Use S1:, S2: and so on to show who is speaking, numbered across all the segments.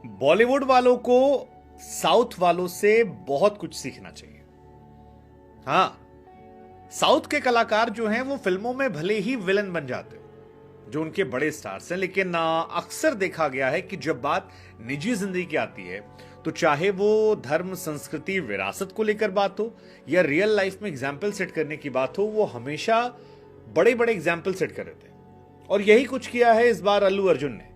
S1: बॉलीवुड वालों को साउथ वालों से बहुत कुछ सीखना चाहिए। हाँ, साउथ के कलाकार जो हैं वो फिल्मों में भले ही विलन बन जाते हो, जो उनके बड़े स्टार्स हैं, लेकिन अक्सर देखा गया है कि जब बात निजी जिंदगी की आती है तो चाहे वो धर्म, संस्कृति, विरासत को लेकर बात हो या रियल लाइफ में एग्जाम्पल सेट करने की बात हो, वो हमेशा बड़े बड़े एग्जाम्पल सेट कर रहे थे। और यही कुछ किया है इस बार अल्लू अर्जुन ने।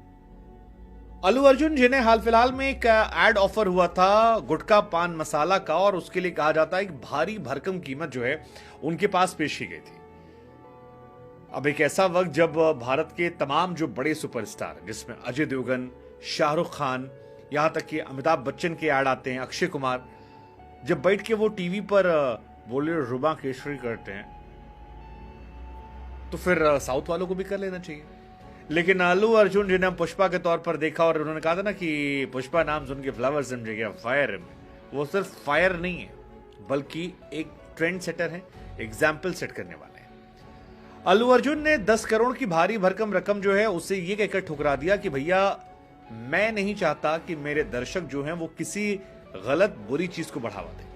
S1: अल्लू अर्जुन जिन्हें हाल फिलहाल में एक एड ऑफर हुआ था गुटखा पान मसाला का, और उसके लिए कहा जाता है कि भारी भरकम कीमत जो है उनके पास पेश की गई थी। अब एक ऐसा वक्त जब भारत के तमाम जो बड़े सुपरस्टार, जिसमें अजय देवगन, शाहरुख खान, यहां तक कि अमिताभ बच्चन के ऐड आते हैं, अक्षय कुमार, जब बैठ के वो टीवी पर बोले रुबा केसरी करते हैं, तो फिर साउथ वालों को भी कर लेना चाहिए। लेकिन अल्लू अर्जुन जिन्हें हम पुष्पा के तौर पर देखा, और उन्होंने कहा था ना कि पुष्पा नाम सुन के फ्लावर समझे गया फायर में, वो सिर्फ फायर नहीं है बल्कि एक ट्रेंड सेटर है, एग्जाम्पल सेट करने वाले हैं। अल्लू अर्जुन ने 10 करोड़ की भारी भरकम रकम जो है उसे ये कहकर ठुकरा दिया कि भैया मैं नहीं चाहता कि मेरे दर्शक जो हैं वो किसी गलत बुरी चीज को बढ़ावा दें।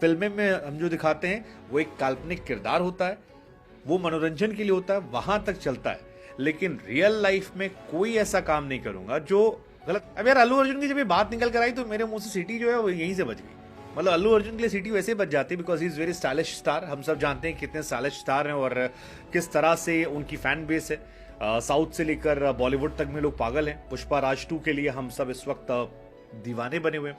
S1: फिल्में में हम जो दिखाते हैं वो एक काल्पनिक किरदार होता है, वो मनोरंजन के लिए होता है, वहां तक चलता है, लेकिन रियल लाइफ में कोई ऐसा काम नहीं करूंगा जो गलत। अब यार अल्लू अर्जुन की जब ये बात निकल कर आई तो मेरे मुंह से सीटी जो है वो यहीं से बच गई। मतलब अल्लू अर्जुन के लिए सीटी वैसे बच जाती है because he is very stylish star. हम सब जानते हैं कितने स्टाइलिश स्टार हैं और किस तरह से उनकी फैन बेस है। साउथ से लेकर बॉलीवुड तक में लोग पागल हैं। पुष्पा राज 2 के लिए हम सब इस वक्त दीवाने बने हुए हैं।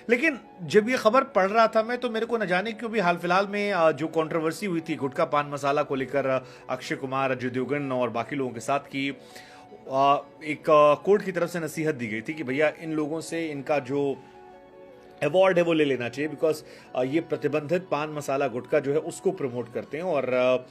S1: लेकिन जब ये खबर पढ़ रहा था मैं, तो मेरे को न जाने क्यों भी हाल फिलहाल में जो कंट्रोवर्सी हुई थी गुटखा पान मसाला को लेकर अक्षय कुमार, अजय देवगन और बाकी लोगों के साथ की एक कोर्ट की तरफ से नसीहत दी गई थी कि भैया इन लोगों से इनका जो अवार्ड है वो ले लेना चाहिए बिकॉज ये प्रतिबंधित पान मसाला गुटखा जो है उसको प्रमोट करते हैं, और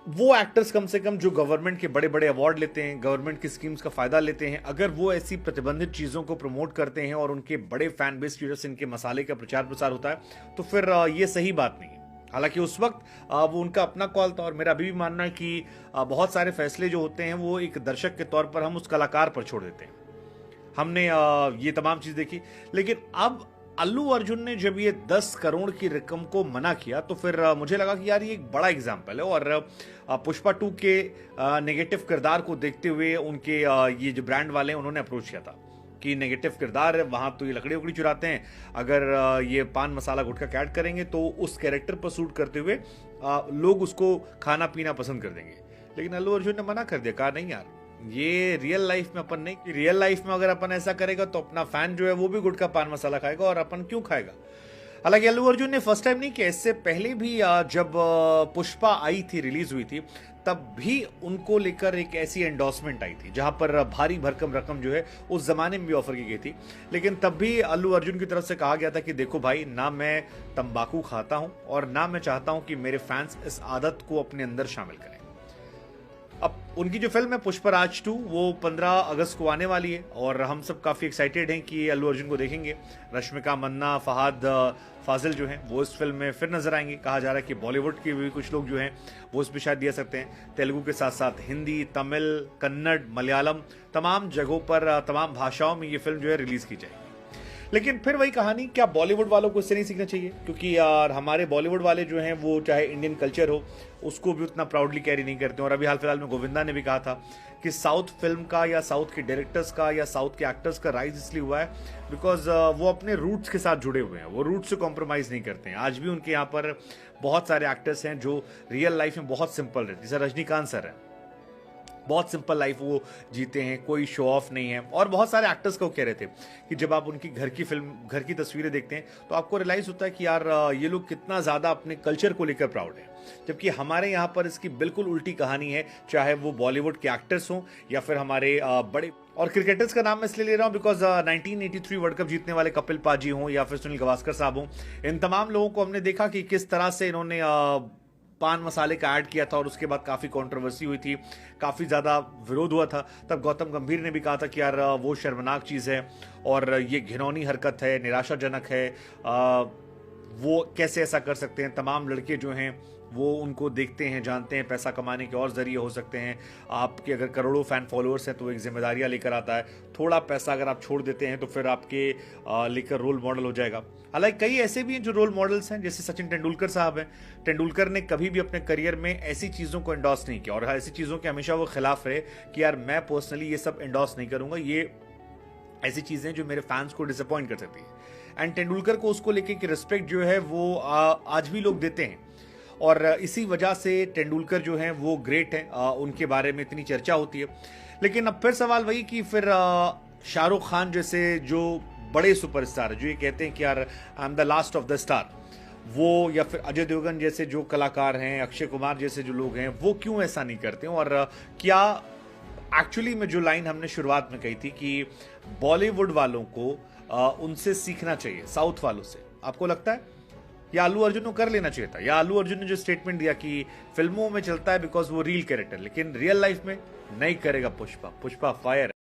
S1: वो एक्टर्स कम से कम जो गवर्नमेंट के बड़े बड़े अवार्ड लेते हैं, गवर्नमेंट की स्कीम्स का फायदा लेते हैं, अगर वो ऐसी प्रतिबंधित चीजों को प्रमोट करते हैं और उनके बड़े फैन बेस की वजह से इनके मसाले का प्रचार प्रसार होता है, तो फिर ये सही बात नहीं है। हालांकि उस वक्त वो उनका अपना कॉल था, और मेरा अभी भी मानना है कि बहुत सारे फैसले जो होते हैं वो एक दर्शक के तौर पर हम उस कलाकार पर छोड़ देते हैं। हमने ये तमाम चीज देखी, लेकिन अब अल्लू अर्जुन ने जब ये 10 करोड़ की रकम को मना किया तो फिर मुझे लगा कि यार ये एक बड़ा एग्जाम्पल है। और पुष्पा 2 के नेगेटिव किरदार को देखते हुए उनके ये जो ब्रांड वाले हैं उन्होंने अप्रोच किया था कि नेगेटिव किरदार है, वहां तो ये लकड़ी उकड़ी चुराते हैं, अगर ये पान मसाला गुटखा कैट करेंगे तो उस कैरेक्टर पर सूट करते हुए लोग उसको खाना पीना पसंद कर देंगे। लेकिन अल्लू अर्जुन ने मना कर दिया, कहा नहीं यार ये रियल लाइफ में अपन नहीं, रियल लाइफ में अगर अपन ऐसा करेगा तो अपना फैन जो है वो भी गुटखा पान मसाला खाएगा, और अपन क्यों खाएगा। हालांकि अल्लू अर्जुन ने फर्स्ट टाइम नहीं किया, इससे पहले भी जब पुष्पा आई थी, रिलीज हुई थी, तब भी उनको लेकर एक ऐसी एंडोर्समेंट आई थी जहां पर भारी भरकम रकम जो है उस जमाने में भी ऑफर की गई थी। लेकिन तब भी अल्लू अर्जुन की तरफ से कहा गया था कि देखो भाई, ना मैं तंबाकू खाता हूं और ना मैं चाहता हूं कि मेरे फैंस इस आदत को अपने अंदर शामिल करें। अब उनकी जो फिल्म है पुष्पराज 2 वो 15 अगस्त को आने वाली है, और हम सब काफी एक्साइटेड हैं कि अल्लू अर्जुन को देखेंगे। रश्मिका मन्ना, फहाद फाजिल जो हैं वो इस फिल्म में फिर नजर आएंगे। कहा जा रहा है कि बॉलीवुड के भी कुछ लोग जो हैं वो इस पर शायद दे सकते हैं। तेलुगु के साथ साथ हिंदी, तमिल, कन्नड़, मलयालम, तमाम जगहों पर तमाम भाषाओं में ये फिल्म जो है रिलीज की जाएगी। लेकिन फिर वही कहानी, क्या बॉलीवुड वालों को इससे नहीं सीखना चाहिए? क्योंकि यार हमारे बॉलीवुड वाले जो हैं वो चाहे इंडियन कल्चर हो उसको भी उतना प्राउडली कैरी नहीं करते। और अभी हाल फिलहाल में गोविंदा ने भी कहा था कि साउथ फिल्म का या साउथ के डायरेक्टर्स का या साउथ के एक्टर्स का राइज इसलिए हुआ है बिकॉज वो अपने रूट्स के साथ जुड़े हुए हैं, वो रूट्स से कॉम्प्रोमाइज नहीं करते हैं। आज भी उनके यहाँ पर बहुत सारे एक्टर्स हैं जो रियल लाइफ में बहुत सिंपल रहते हैं, जैसे रजनीकांत सर है, बहुत सिंपल लाइफ वो जीते हैं, कोई शो ऑफ नहीं है। और बहुत सारे एक्टर्स को कह रहे थे कि जब आप उनकी घर की फिल्म, घर की तस्वीरें देखते हैं तो आपको रियलाइज होता है कि यार ये लोग कितना ज्यादा अपने कल्चर को लेकर प्राउड है। जबकि हमारे यहाँ पर इसकी बिल्कुल उल्टी कहानी है, चाहे वो बॉलीवुड के एक्टर्स हों या फिर हमारे बड़े। और क्रिकेटर्स का नाम मैं इसलिए ले रहा हूं बिकॉज 1983 वर्ल्ड कप जीतने वाले कपिल पाजी हों या फिर सुनील गावस्कर साहब हों, इन तमाम लोगों को हमने देखा कि किस तरह से इन्होंने पान मसाले का ऐड किया था, और उसके बाद काफी कंट्रोवर्सी हुई थी, काफी ज्यादा विरोध हुआ था। तब गौतम गंभीर ने भी कहा था कि यार वो शर्मनाक चीज है और ये घिनौनी हरकत है, निराशाजनक है, वो कैसे ऐसा कर सकते हैं। तमाम लड़के जो हैं वो उनको देखते हैं, जानते हैं, पैसा कमाने के और जरिए हो सकते हैं। आपके अगर करोड़ों फैन फॉलोअर्स हैं तो एक जिम्मेदारियां लेकर आता है। थोड़ा पैसा अगर आप छोड़ देते हैं तो फिर आपके लेकर रोल मॉडल हो जाएगा। हालांकि कई ऐसे भी हैं जो रोल मॉडल्स हैं, जैसे सचिन तेंदुलकर साहब हैं। तेंदुलकर ने कभी भी अपने करियर में ऐसी चीज़ों को एंडोर्स नहीं किया और ऐसी चीज़ों के हमेशा वो खिलाफ रहे कि यार मैं पर्सनली ये सब एंडोर्स नहीं करूंगा, ये ऐसी चीज़ें जो मेरे फैंस को डिसअपॉइंट कर सकती है। एंड तेंदुलकर को उसको लेके कि रिस्पेक्ट जो है वो आज भी लोग देते हैं और इसी वजह से तेंदुलकर जो हैं वो ग्रेट हैं, उनके बारे में इतनी चर्चा होती है। लेकिन अब फिर सवाल वही कि फिर शाहरुख खान जैसे जो बड़े सुपरस्टार जो ये कहते हैं कि यार I am the last of the star, वो या फिर अजय देवगन जैसे जो कलाकार हैं, अक्षय कुमार जैसे जो लोग हैं, वो क्यों ऐसा नहीं करते हैं? और क्या एक्चुअली में जो लाइन हमने शुरुआत में कही थी कि बॉलीवुड वालों को उनसे सीखना चाहिए साउथ वालों से, आपको लगता है? या अल्लू अर्जुन को कर लेना चाहिए था? या अल्लू अर्जुन ने जो स्टेटमेंट दिया कि फिल्मों में चलता है बिकॉज वो रियल कैरेक्टर, लेकिन रियल लाइफ में नहीं करेगा पुष्पा फायर।